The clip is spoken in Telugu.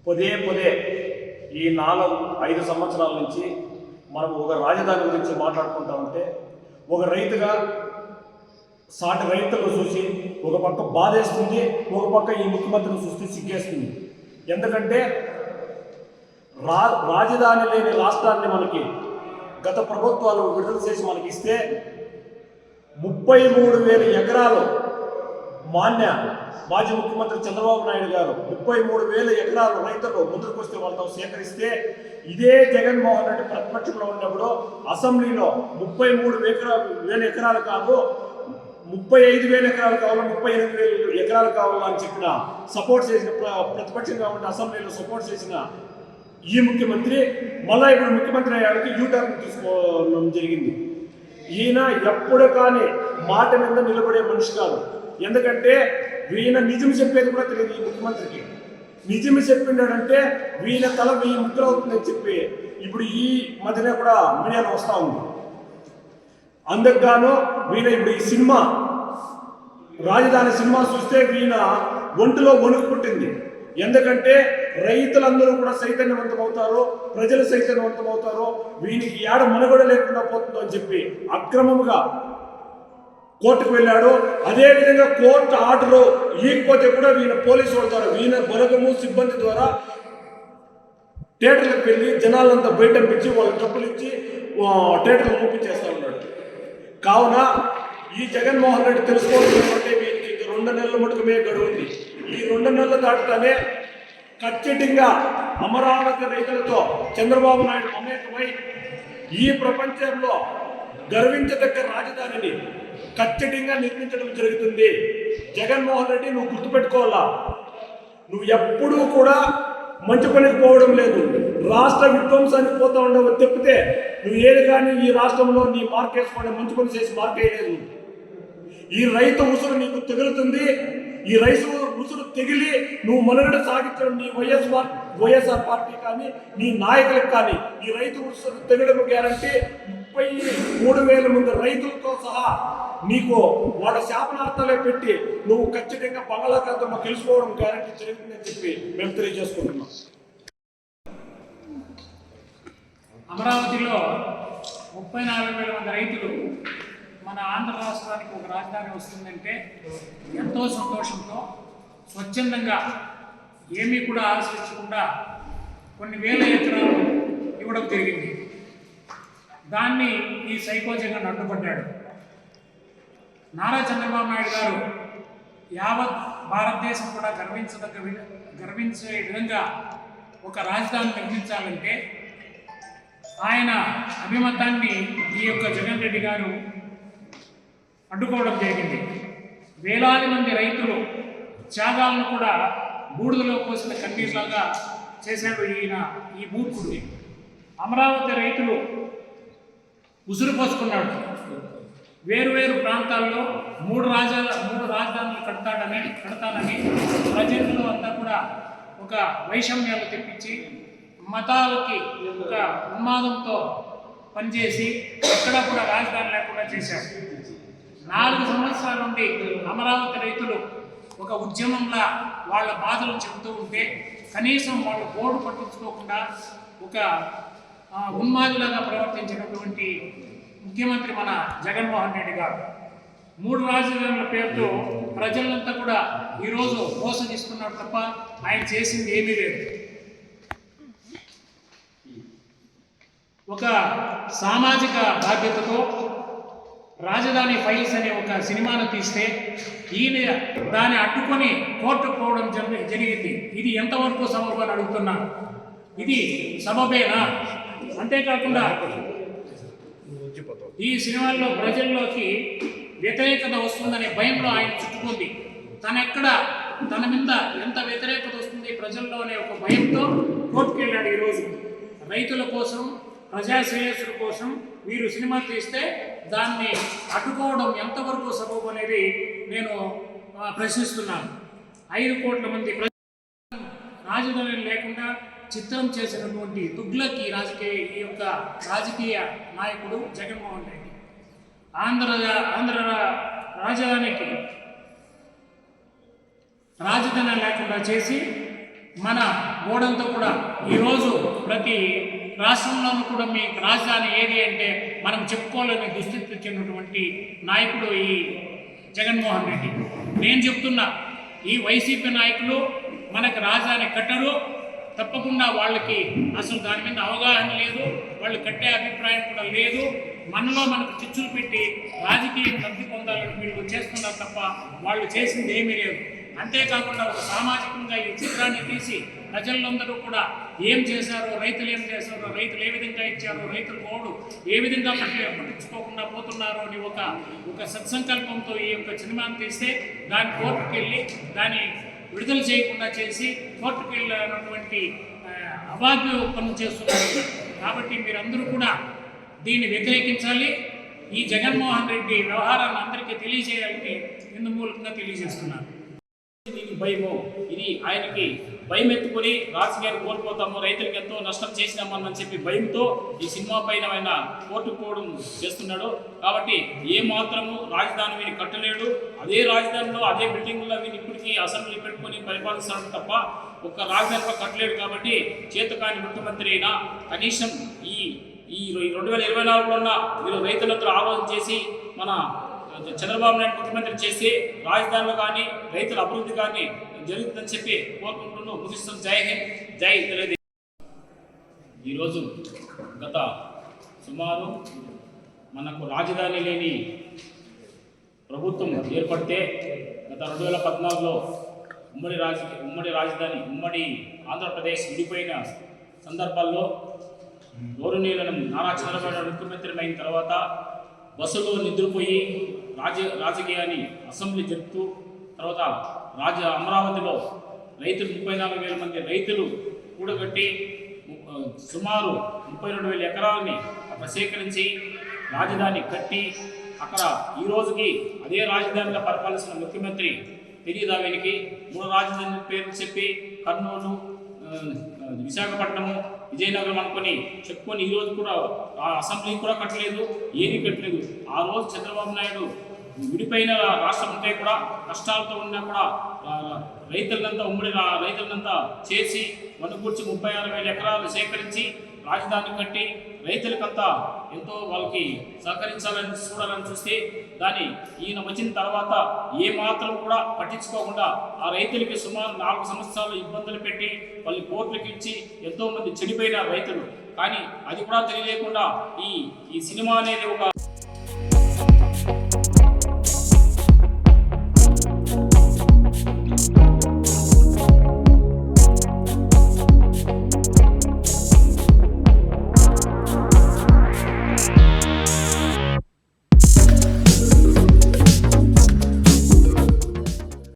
పదే ఈ 4-5 సంవత్సరాల నుంచి మనం ఒక రాజధాని గురించి మాట్లాడుకుంటా ఉంటే ఒక రైతుగా సాటి రైతులను చూసి ఒక పక్క బాధేస్తుంది, ఒక పక్క ఈ ముఖ్యమంత్రిని చూస్తే సిగ్గేస్తుంది. ఎందుకంటే రాజధాని లేని రాష్ట్రాన్ని మనకి గత ప్రభుత్వాలు విడుదల చేసి మనకి ఇస్తే 33,000 ఎకరాలు మాజీ ముఖ్యమంత్రి చంద్రబాబు నాయుడు గారు 33,000 ఎకరాలు రైతులు ముందుకు వస్తే వాళ్ళతో సేకరిస్తే ఇదే జగన్మోహన్ రెడ్డి ప్రతిపక్షంలో ఉన్నప్పుడు అసెంబ్లీలో 33,000 ఎకరాలు కాదు 35,000 ఎకరాలు కావాలి, 38,000 ఎకరాలు కావాలని చెప్పిన సపోర్ట్ చేసిన ప్రతిపక్షంగా ఉండే అసెంబ్లీలో సపోర్ట్ చేసిన ఈ ముఖ్యమంత్రి మళ్ళా ఇప్పుడు ముఖ్యమంత్రి అయ్యానికి యూటర్న్ తీసుకోవడం జరిగింది. ఈయన ఎప్పుడు కానీ మాట మీద నిలబడే మనిషి కాదు. ఎందుకంటే ఈయన నిజం చెప్పేది కూడా తెలియదు. ఈ ముఖ్యమంత్రికి నిజం చెప్పిండాడంటే వీళ్ళ తల 1000 ముక్కలు అవుతుందని చెప్పి ఇప్పుడు ఈ మధ్యనే కూడా మీడియాలో వస్తూ ఉంది. అందుకు గాను వీళ్ళ ఇప్పుడు ఈ సినిమా రాజధాని సినిమా చూస్తే వీళ్ళ ఒంటిలో వణుకు పుట్టింది. ఎందుకంటే రైతులందరూ కూడా చైతన్యవంతం అవుతారు, ప్రజలు చైతన్యవంతం అవుతారు, వీనికి ఏడ మనుగడ లేకుండా పోతుందో అని చెప్పి అక్రమంగా కోర్టుకు వెళ్ళాడు. అదేవిధంగా కోర్టు ఆర్డరు ఇవ్వకపోతే కూడా వీళ్ళ పోలీసు వాళ్ళ ద్వారా వీళ్ళ బలగము సిబ్బంది ద్వారా థియేటర్లకు వెళ్ళి జనాలంతా బయట పెంచి వాళ్ళకి డబ్బులు ఇచ్చి థియేటర్లు పంపించేస్తూ ఉన్నాడు. కావున ఈ జగన్మోహన్ రెడ్డి తెలుసుకోవాలంటే వీరికి 2 నెలల మటుకమే గడువు ఉంది. ఈ 2 నెలలు దాటుతానే ఖచ్చితంగా అమరావతి రైతులతో చంద్రబాబు నాయుడు మమేకమై ఈ ప్రపంచంలో గర్వించదగ్గ రాజధానిని ఖచ్చితంగా నిర్మించడం జరుగుతుంది. జగన్మోహన్ రెడ్డి నువ్వు గుర్తుపెట్టుకోవాలా, నువ్వు ఎప్పుడూ కూడా మంచి పనికి పోవడం లేదు, రాష్ట్ర విధ్వంసానికి పోతా ఉండవు తప్పితే నువ్వు ఏది కానీ ఈ రాష్ట్రంలో నీ మార్క్ వేసుకోవడం మంచి పని చేసి మార్క్ వేయలేదు. ఈ రైతు ఉసురు నీకు తగులుతుంది. ఈ రైతు ఉసురు తెగిలి నువ్వు మనుగడ సాగించడం నీ వైఎస్ఆర్ పార్టీ కానీ నీ నాయకులకు కానీ ఈ రైతు ఉసురు తెగడం గ్యారంటీ 33,000 మంది రైతులతో సహా నీకు వాళ్ళ శాపనార్థాలే పెట్టి నువ్వు ఖచ్చితంగా బంగాళాఖాతంలో గెలుచుకోవడం గ్యారంటీ జరుగుతుందని చెప్పి మేము తెలియజేసుకుంటున్నాం. అమరావతిలో 34,000 మంది రైతులు మన ఆంధ్ర రాష్ట్రానికి ఒక రాజధాని వస్తుందంటే ఎంతో సంతోషంతో స్వచ్ఛందంగా ఏమీ కూడా ఆశించకుండా కొన్ని వేల ఎకరాలు ఇవ్వడం జరిగింది. దాన్ని ఈ సైకో జగన్ అడ్డుపడ్డాడు. నారా చంద్రబాబు నాయుడు గారు యావత్ భారతదేశం కూడా గర్వించే విధంగా ఒక రాజధాని నిర్మించాలంటే ఆయన అభిమతాన్ని ఈ యొక్క జగన్ రెడ్డి గారు అడ్డుకోవడం జరిగింది. వేలాది మంది రైతులు త్యాగాలను కూడా బూడిదలో పోసిన కన్నీర్లాగా చేశాడు ఈ మూర్ఖుడిని. అమరావతి రైతులు ఉసురు పోసుకున్నాడు. వేరువేరు ప్రాంతాల్లో 3 రాజధానులు కడతానని ప్రజల్లో అంతా కూడా ఒక వైషమ్యాలు తెప్పించి మతాలకి ఒక ఉన్మాదంతో పనిచేసి ఎక్కడా కూడా రాజధాని లేకుండా చేశాడు. 4 సంవత్సరాల నుండి అమరావతి రైతులు ఒక ఉద్యమంలా వాళ్ళ బాధలు చెబుతూ ఉంటే కనీసం వాళ్ళు బోర్డు పట్టించుకోకుండా ఒక ఉన్మాదులాగా ప్రవర్తించినటువంటి ముఖ్యమంత్రి మన జగన్మోహన్ రెడ్డి గారు 3 రాజధానుల పేరుతో ప్రజలంతా కూడా ఈరోజు మోసగిస్తున్నాడు తప్ప ఆయన చేసింది ఏమీ లేదు. ఒక సామాజిక బాధ్యతతో రాజధాని ఫైల్స్ అనే ఒక సినిమాను తీస్తే ఈయన దాన్ని అడ్డుకొని కోర్టుకు పోవడం జరిగింది. ఇది ఎంతవరకు సబబు అని అడుగుతున్నా. ఇది సబబేనా? అంతేకాకుండా ఈ సినిమాల్లో ప్రజల్లోకి వ్యతిరేకత వస్తుందనే భయంలో ఆయన చుట్టుకుంది. తన మీద ఎంత వ్యతిరేకత వస్తుంది ప్రజల్లో అనే ఒక భయంతో కోర్టుకు వెళ్ళాడు. ఈరోజు రైతుల కోసం ప్రజా శ్రేయస్సుల కోసం వీరు సినిమా తీస్తే దాన్ని అడ్డుకోవడం ఎంతవరకు సబబు అనేది నేను ప్రశ్నిస్తున్నాను. 5 కోట్ల మంది రాజధాని లేకుండా చిత్రం చేసినటువంటి తుగ్లకి ఈ యొక్క రాజకీయ నాయకుడు జగన్మోహన్ రెడ్డి ఆంధ్ర రాజధానికి రాజధాని లేకుండా చేసి మన గోడంతా కూడా ఈరోజు ప్రతి రాష్ట్రంలోనూ కూడా మీ రాజధాని ఏది అంటే మనం చెప్పుకోలేని దుస్థితి వచ్చినటువంటి నాయకుడు ఈ జగన్మోహన్ రెడ్డి. నేను చెప్తున్నా, ఈ వైసీపీ నాయకులు మనకు రాజధాని కట్టరు, తప్పకుండా వాళ్ళకి అసలు దాని మీద అవగాహన లేదు, వాళ్ళు కట్టే అభిప్రాయం కూడా లేదు. మనకు చిచ్చులు పెట్టి రాజకీయం లబ్ధి పొందాలని వీళ్ళు చేస్తున్నారు తప్ప వాళ్ళు చేసింది ఏమీ లేదు. అంతేకాకుండా ఒక సామాజికంగా ఈ చిత్రాన్ని తీసి ప్రజలందరూ కూడా ఏం చేశారో, రైతులు ఏం చేశారో, రైతులు ఏ విధంగా ఇచ్చారో, రైతుల ఓడు ఏ విధంగా పట్టించుకోకుండా పోతున్నారో అని ఒక సత్సంకల్పంతో ఈ యొక్క సినిమాను తీస్తే దాని కోర్టుకు వెళ్ళి దాన్ని విడుదల చేయకుండా చేసి కోర్టుకు వెళ్ళినటువంటి అవాగ్య పనులు చేస్తున్నారు. కాబట్టి మీరందరూ కూడా దీన్ని వ్యతిరేకించాలి. ఈ జగన్మోహన్ రెడ్డి వ్యవహారాన్ని అందరికీ తెలియజేయాలని ఇందు మూలంగా తెలియజేస్తున్నారు. దీనికి భయము, ఇది ఆయనకి భయం ఎత్తుకొని రాజకీయాన్ని కోల్పోతాము, రైతులకు ఎంతో నష్టం చేసినామని చెప్పి భయంతో ఈ సినిమా పైన ఆయన కోర్టుకు పోవడం చేస్తున్నాడు. కాబట్టి ఏ మాత్రము రాజధాని వీని కట్టలేడు. అదే రాజధానిలో అదే బిల్డింగ్లో వీని ఇప్పటికీ అసెంబ్లీ పెట్టుకొని పరిపాలిస్తాడు తప్ప ఒక్క రాజధానిలో కట్టలేడు. కాబట్టి చేతకాని ముఖ్యమంత్రి అయినా కనీసం ఈ 2024లోన వీరు రైతులందరూ ఆలోచన చేసి మన చంద్రబాబు నాయుడు ముఖ్యమంత్రి చేసి రాజధానిలో కానీ రైతుల అభివృద్ధి కానీ జరుగుతుందని చెప్పి కోరుకుంటూ ముగిస్తాం. జై హింద్, జై తెలుగుదేశం. ఈరోజు గత సుమారు మనకు రాజధాని లేని ప్రభుత్వం ఏర్పడితే గత 2014లో ఉమ్మడి ఆంధ్రప్రదేశ్ విడిపోయిన సందర్భాల్లో గౌరవనీయులను నారా చంద్రబాబు నాయుడు ముఖ్యమంత్రి అయిన తర్వాత బస్సులో నిద్రపోయి రాజకీయాన్ని అసెంబ్లీ జరుపుతూ తర్వాత అమరావతిలో రైతులు 34,000 మంది రైతులు కూడగట్టి సుమారు 32,000 ఎకరాలని అక్కడ సేకరించి రాజధాని కట్టి అక్కడ ఈ రోజుకి అదే రాజధానిగా పరిపాలిస్తున్న ముఖ్యమంత్రి తెలియదా వీనికి 3 రాజధాని పేర్లు చెప్పి కర్నూలు, విశాఖపట్నము, విజయనగరం అనుకొని చెప్పుకొని ఈరోజు కూడా ఆ అసెంబ్లీ కూడా కట్టలేదు, ఏది కట్టలేదు. ఆ రోజు చంద్రబాబు నాయుడు విడిపోయిన రాష్ట్రం ఉంటే కూడా కష్టాలతో ఉన్నా కూడా రైతులంతా చేసి వనకూర్చి 36,000 ఎకరాలు సేకరించి రాజధాని కట్టి రైతులకంతా ఎంతో వాళ్ళకి సహకరించాలని చూడాలని చూస్తే దాన్ని ఈయన వచ్చిన తర్వాత ఏ మాత్రం కూడా పట్టించుకోకుండా ఆ రైతులకి సుమారు 4 సంవత్సరాలు ఇబ్బందులు పెట్టి వాళ్ళని కోర్టులకు ఇచ్చి ఎంతోమంది చనిపోయిన రైతులు. కానీ అది కూడా తెలియలేకుండా ఈ సినిమా అనేది ఒక